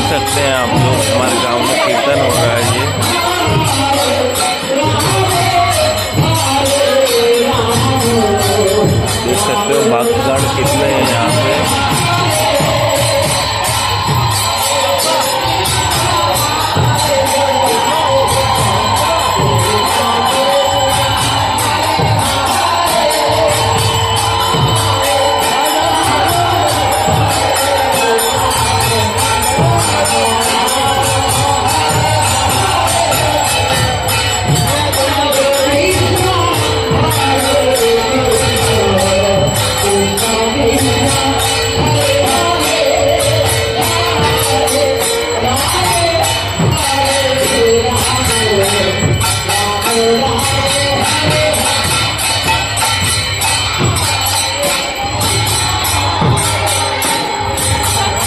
सकते हैं आप लोग, हमारे गांव में कीर्तन हो रहा है ये। देख सकते हो भक्तगण कितने हैं यहाँ